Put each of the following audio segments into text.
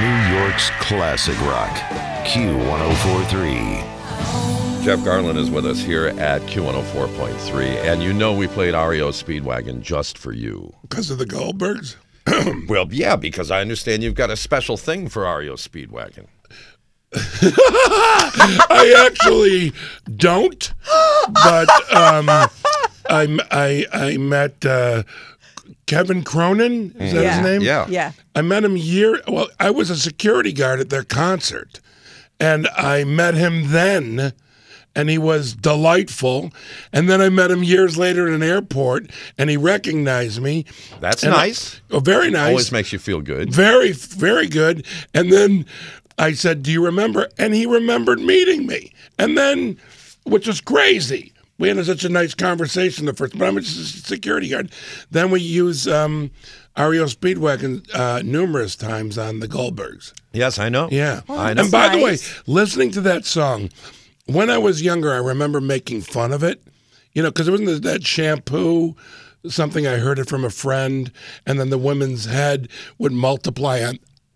New York's classic rock, Q1043. Jeff Garlin is with us here at Q104.3, and you know we played REO Speedwagon just for you. Because of the Goldbergs? Well, yeah, because I understand you've got a special thing for REO Speedwagon. I actually don't, but I met Kevin Cronin. Is that his name? Yeah. I met him well, I was a security guard at their concert, and I met him then, and he was delightful. And then I met him years later in an airport, and he recognized me. That's nice. Very nice. Always makes you feel good. Very, very good. And then I said, "Do you remember?" And he remembered meeting me. And then, which was crazy. We had such a nice conversation the first, but I'm a security guard. Then we use REO Speedwagon numerous times on the Goldbergs. Yes, I know. Yeah. Well, I know. And by the way, listening to that song, when I was younger, I remember making fun of it, because it wasn't that shampoo, something I heard it from a friend, and then the woman's head would multiply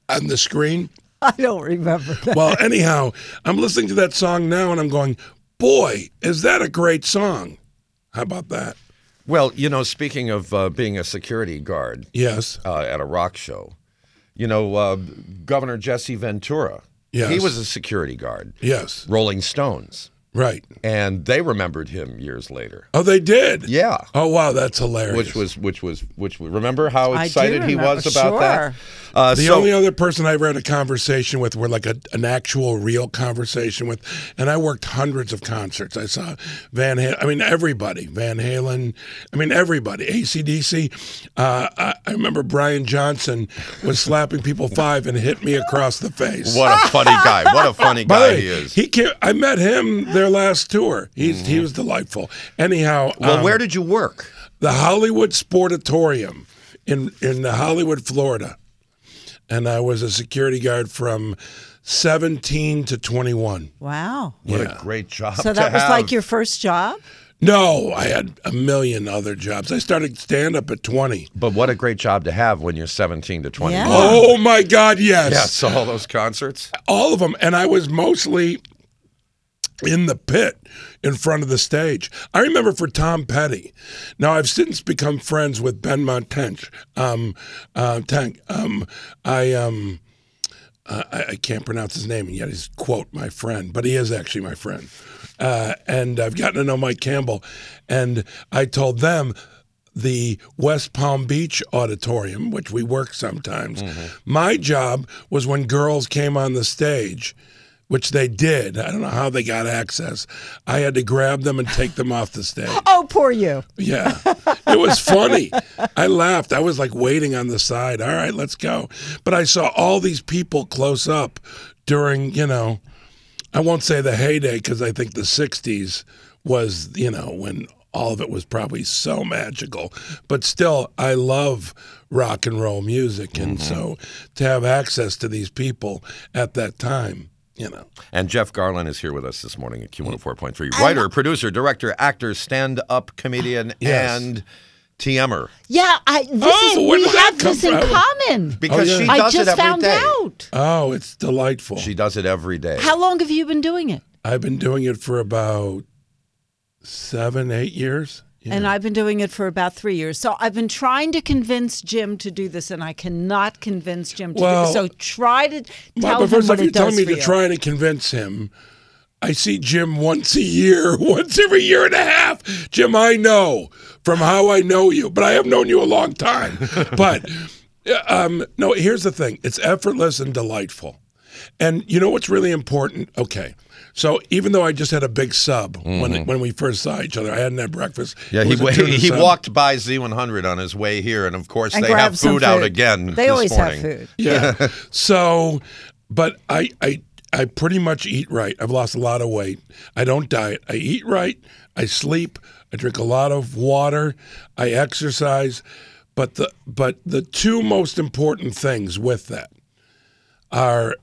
on the screen. I don't remember that. Well, anyhow, I'm listening to that song now, and I'm going, boy, is that a great song. How about that? Well, speaking of being a security guard Yes. At a rock show, Governor Jesse Ventura, Yes. he was a security guard. Yes. Rolling Stones. Right. And they remembered him years later. Oh, they did? Yeah. Oh, wow, that's hilarious. Which remember how excited he was about that? The only other person I ever had a conversation with, were like an actual real conversation with, and I worked hundreds of concerts. I saw Van Halen, everybody. Van Halen, everybody. AC/DC. I remember Brian Johnson was slapping people 5 and hit me across the face. What a funny guy. What a funny guy he is. I met him their last tour. He was delightful. Anyhow. Well, where did you work? The Hollywood Sportatorium in Hollywood, Florida. And I was a security guard from 17 to 21. Wow. What a great job. So that was like your first job? No, I had a million other jobs. I started stand-up at 20. But what a great job to have when you're 17 to 21. Yeah. Oh, my God, yes. Yes, all those concerts. All of them. And I was mostly in the pit in front of the stage. I remember for Tom Petty. Now, I've since become friends with Ben Montench. I can't pronounce his name, and yet he's, quote, my friend. But he is actually my friend. And I've gotten to know Mike Campbell. And I told them the West Palm Beach Auditorium, which we work sometimes, my job was when girls came on the stage, which they did. I don't know how they got access. I had to grab them and take them off the stage. Oh, poor you. Yeah. It was funny. I laughed. I was like waiting on the side. All right, let's go. But I saw all these people close up during, I won't say the heyday, because I think the 60s was, when all of it was probably so magical. But still, I love rock and roll music. And so to have access to these people at that time, And Jeff Garlin is here with us this morning at Q104.3. Writer, producer, director, actor, stand-up comedian, and TMer. Yeah, we have this in common. Because she I does it just every found day. out. Oh, it's delightful. She does it every day. How long have you been doing it? I've been doing it for about 7, 8 years. And I've been doing it for about 3 years. So I've been trying to convince Jim to do this, and I cannot convince Jim to do this. So try to tell him first what off, you're it does telling me for to you. try to convince him. I see Jim once a year, once every year and a half. Jim, I know from how I know you, but I have known you a long time. But no, here's the thing. It's effortless and delightful. And you know what's really important? Okay. So even though I just had a big sub when we first saw each other, I hadn't had breakfast. Yeah, he walked by Z100 on his way here, and of course they have food out again They always this morning. have food. Yeah. So, but I pretty much eat right. I've lost a lot of weight. I don't diet. I eat right. I sleep. I drink a lot of water. I exercise. But the two most important things with that are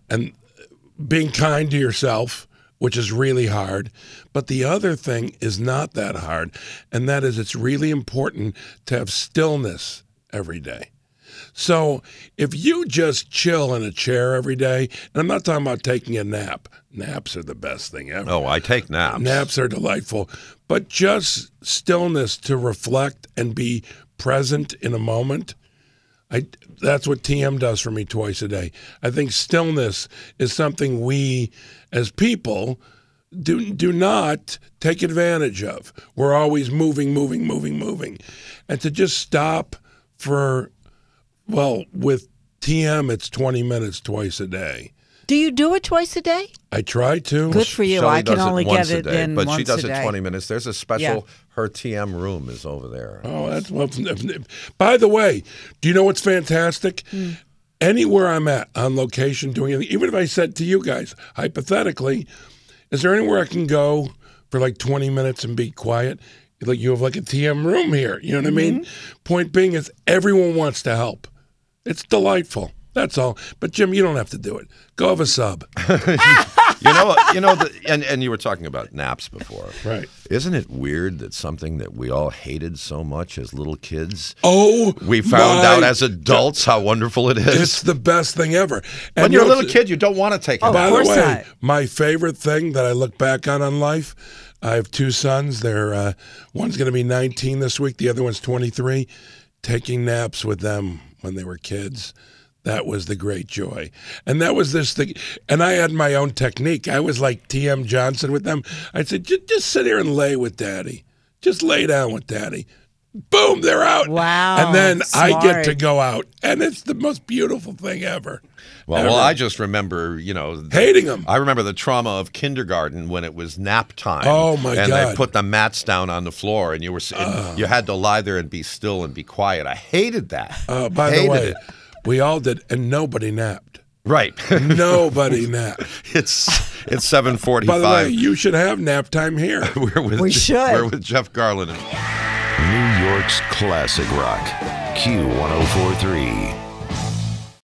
being kind to yourself, which is really hard. But the other thing is not that hard, and that is it's really important to have stillness every day. So if you just chill in a chair every day, and I'm not talking about taking a nap. Naps are the best thing ever. Oh, I take naps. Naps are delightful. But just stillness to reflect and be present in a moment, that's what TM does for me twice a day. I think stillness is something we, as people, do not take advantage of. We're always moving. And to just stop for, well, with TM, it's 20 minutes twice a day. Do you do it twice a day? I try to. Good for you. Shelley I can does only once get a it day, in but once she does a it day. 20 minutes. There's a special, her TM room is over there. Oh, that's well. By the way, do you know what's fantastic? Anywhere I'm at on location doing anything, even if I said to you guys, hypothetically, is there anywhere I can go for like 20 minutes and be quiet? Like you have like a TM room here. You know what I mean? Point being is everyone wants to help. It's delightful. That's all. But Jim, you don't have to do it. Go have a sub. And you were talking about naps before. Right. Isn't it weird that something that we all hated so much as little kids, we found out as adults how wonderful it is? It's the best thing ever. And when you're a little kid, you don't want to take a nap. By the way, not. my favorite thing that I look back on life, I have two sons. They're one's going to be 19 this week. The other one's 23. Taking naps with them when they were kids. That was the great joy. And that was this thing. And I had my own technique. I was like T.M. Johnson with them. I'd say, just sit here and lay with Daddy. Just lay down with Daddy. Boom, they're out. Wow. And then smart. I get to go out. And it's the most beautiful thing ever. Well, I just remember, hating them. I remember the trauma of kindergarten when it was nap time. Oh, my and God. And they put the mats down on the floor, and you had to lie there and be still and be quiet. I hated that. By the way, we all did, and nobody napped. Right. Nobody napped. It's 7:45. By the way, you should have nap time here. We should. We're with Jeff Garlin. New York's classic rock, Q1043.